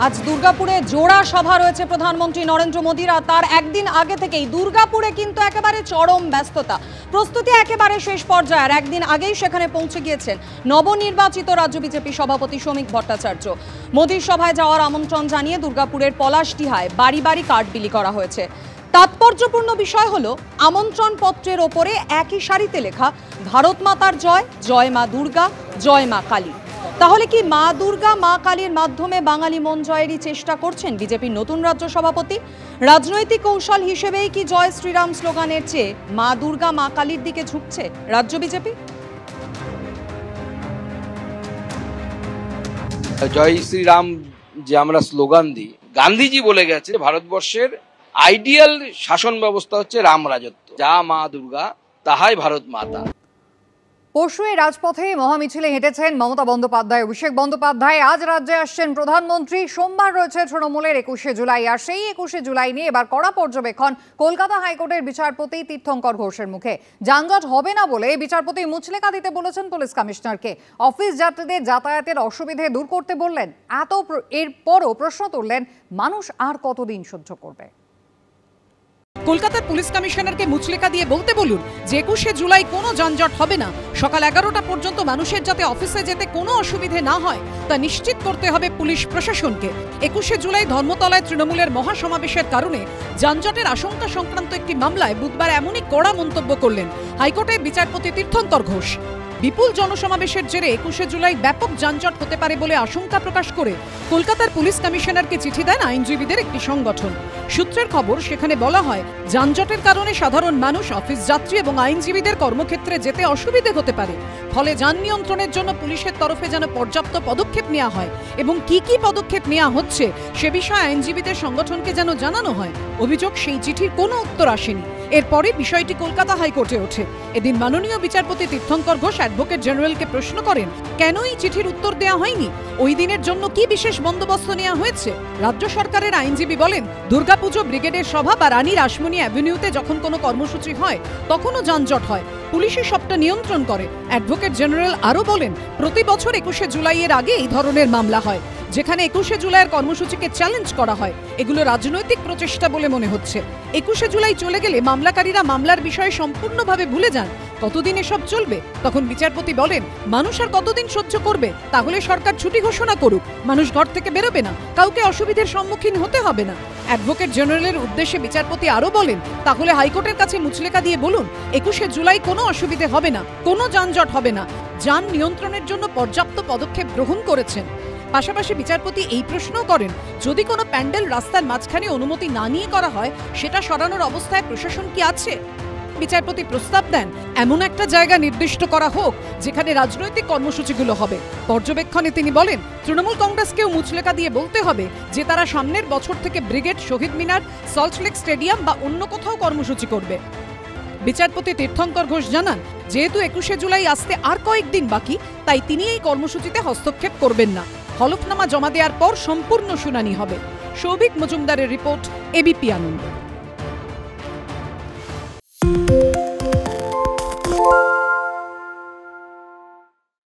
আজ দুর্গাপুরে জোড়া সভা রয়েছে প্রধানমন্ত্রী নরেন্দ্র মোদীর, আর তার একদিন আগে থেকেই দুর্গাপুরে কিন্তু একেবারে চরম ব্যস্ততা। প্রস্তুতি একেবারে শেষ পর্যায়ে, আর একদিন আগেই সেখানে পৌঁছে গিয়েছেন নবনির্বাচিত রাজ্য বিজেপি সভাপতি শ্রমিক ভট্টাচার্য। মোদীর সভায় যাওয়ার আমন্ত্রণ জানিয়ে দুর্গাপুরের পলাশডিহায় বাড়ি বাড়ি কার্ড বিলি করা হয়েছে। তাৎপর্যপূর্ণ বিষয় হলো আমন্ত্রণ পত্রের ওপরে একই সারিতে লেখা ভারত মাতার জয়, জয় মা দুর্গা, জয় মা কালী। তাহলে কি মা দুর্গা মা কালীর মাধ্যমে বাঙালি মন জয়েরই চেষ্টা করছেন বিজেপির নতুন রাজ্য সভাপতি? রাজনৈতিক কৌশল হিসেবেই কি জয় শ্রীরাম স্লোগানের চেয়ে মা দুর্গা মা কালীর দিকে ঝুঁকছে রাজ্য বিজেপি? জয় শ্রীরাম যে আমরা স্লোগান দিই, গান্ধীজি বলে গেছে ভারতবর্ষের আইডিয়াল শাসন ব্যবস্থা হচ্ছে রাম রাজত্ব। যা মা দুর্গা তাহাই ভারত মাতা। পরশু এই রাজপথে মহামিছিলে হেঁটেছেন মমতা বন্দ্যোপাধ্যায়, অভিষেক বন্দ্যোপাধ্যায়। আজ রাজ্যে আসছেন প্রধানমন্ত্রী। সোমবার রয়েছে তৃণমূলের 21শে জুলাই, আর সেই 21শে জুলাই নিয়ে এবার কড়া পর্যবেক্ষণ কলকাতা হাইকোর্টের বিচারপতি তীর্থঙ্কর ঘোষের মুখে। যানজট হবে না বলে বিচারপতি মুচলেকা দিতে বলেছেন পুলিশ কমিশনারকে। অফিস যাত্রীদের যাতায়াতের অসুবিধে দূর করতে বললেন। এরপরও প্রশ্ন তুললেন, মানুষ আর কতদিন সহ্য করবে? কলকাতার পুলিশ কমিশনারকে মুচলেকা দিয়ে বলতে বলুন যে 21শে জুলাই কোনো যানজট হবে না। সকাল 11টা পর্যন্ত মানুষের যাতে অফিসে যেতে কোনো অসুবিধে না হয় তা নিশ্চিত করতে হবে পুলিশ প্রশাসনকে। 21শে জুলাই ধর্মতলায় তৃণমূলের মহাসমাবেশের কারণে যানজটের আশঙ্কা সংক্রান্ত একটি মামলায় বুধবার এমনই কড়া মন্তব্য করলেন হাইকোর্টের বিচারপতি তীর্থঙ্কর ঘোষ। বিপুল জনসমাবেশের জেরে 21শে জুলাই ব্যাপক যানজট হতে পারে বলে আশঙ্কা প্রকাশ করে কলকাতার পুলিশ কমিশনারকে চিঠি দেন আইনজীবীদের একটি সংগঠন। সূত্রের খবর, সেখানে বলা হয় যানজটের কারণে সাধারণ মানুষ, অফিস যাত্রী এবং আইনজীবীদের কর্মক্ষেত্রে যেতে অসুবিধে হতে পারে। ফলে যান নিয়ন্ত্রণের জন্য পুলিশের তরফে যেন পর্যাপ্ত পদক্ষেপ নেওয়া হয় এবং কি কি পদক্ষেপ নেওয়া হচ্ছে সে বিষয়ে আইনজীবীদের সংগঠনকে যেন জানানো হয়। অভিযোগ, সেই চিঠির কোনো উত্তর আসেনি। এরপরে বিষয়টি কলকাতা হাইকোর্টে ওঠে। এদিন মাননীয় বিচারপতি তীর্থঙ্কর ঘোষ অ্যাডভোকেট জেনারেলকে প্রশ্ন করেন, কেন এই চিঠির উত্তর দেওয়া হয়নি? ওই দিনের জন্য কি বিশেষ বন্দোবস্ত নেওয়া হয়েছে? রাজ্য সরকারের আইনজীবী বলেন, দুর্গাপুজো, ব্রিগেডের সভা বা রানী রাসমণি অ্যাভিনিউতে যখন কোনো কর্মসূচি হয় তখনও যানজট হয়, পুলিশই সবটা নিয়ন্ত্রণ করে। অ্যাডভোকেট জেনারেল আরও বলেন, প্রতি বছর 21শে জুলাইয়ের আগে এই ধরনের মামলা হয়, যেখানে 21শে জুলাইয়ের কর্মসূচিকে চ্যালেঞ্জ করা হয়। এগুলো রাজনৈতিক প্রচেষ্টা বলে মনে হচ্ছে। 21শে জুলাই চলে গেলে মামলাকারীরা মামলার বিষয়ে সম্পূর্ণভাবে ভুলে যান। কতদিন এসব চলবে? তখন বিচারপতি বলেন, মানুষ আর কতদিন সহ্য করবে? তাহলে সরকার ছুটি ঘোষণা করুক, মানুষ ঘর থেকে বেরোবে না, কাউকে অসুবিধার সম্মুখীন হতে হবে না। অ্যাডভোকেট জেনারেলের উদ্দেশ্যে বিচারপতি আরও বলেন, তাহলে হাইকোর্টের কাছে মুচলেকা দিয়ে বলুন 21শে জুলাই কোনো অসুবিধে হবে না, কোনো যানজট হবে না, যান নিয়ন্ত্রণের জন্য পর্যাপ্ত পদক্ষেপ গ্রহণ করেছেন। পাশাপাশি বিচারপতি এই প্রশ্নও করেন, যদি কোনো প্যান্ডেল রাস্তার মাঝখানে অনুমতি না নিয়ে করা হয়, সেটা সরানোর অবস্থায় প্রশাসন কি আছে? বিচারপতি প্রস্তাব দেন, এমন একটা জায়গা নির্দিষ্ট করা হোক যেখানে রাজনৈতিক কর্মসূচিগুলো হবে। পর্যবেক্ষণে তিনি বলেন, তৃণমূল কংগ্রেসকেও মুচলেকা দিয়ে বলতে হবে যে তারা সামনের বছর থেকে ব্রিগেড, শহীদ মিনার, সল্টলেক স্টেডিয়াম বা অন্য কোথাও কর্মসূচি করবে। বিচারপতি তীর্থঙ্কর ঘোষ জানান, যেহেতু 21শে জুলাই আসতে আর কয়েকদিন বাকি, তাই তিনি এই কর্মসূচিতে হস্তক্ষেপ করবেন না। হলফনামা জমা দেওয়ার পর সম্পূর্ণ শুনানি হবে। সৌভিক মজুমদারের রিপোর্ট, এবিপি আনন্দ।